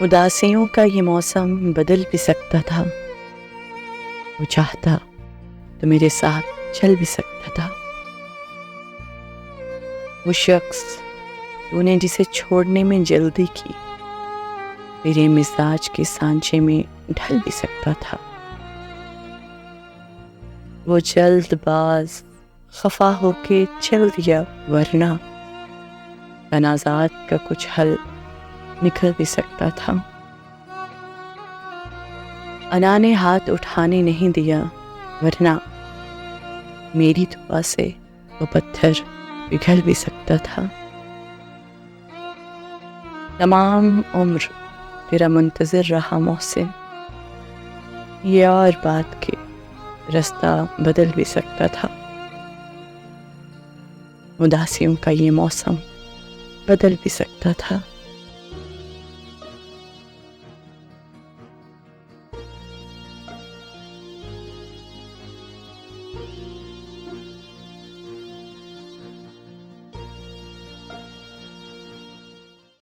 उदासियों का ये मौसम बदल भी सकता था। वो चाहता तो मेरे साथ चल भी सकता था। वो शख्स तूने जिसे छोड़ने में जल्दी की, तेरे मिजाज के सांचे में ढल भी सकता था। वो जल्दबाज खफा होके चल दिया, वरना तनाज़ात का कुछ हल निकल भी सकता था। अना ने हाथ उठाने नहीं दिया, वरना मेरी दुआ से वो पत्थर पिघल भी सकता था। तमाम उम्र तेरा मुंतज़िर रहा मोहसिन, ये और बात के रास्ता बदल भी सकता था। उदासियों का ये मौसम बदल भी सकता था।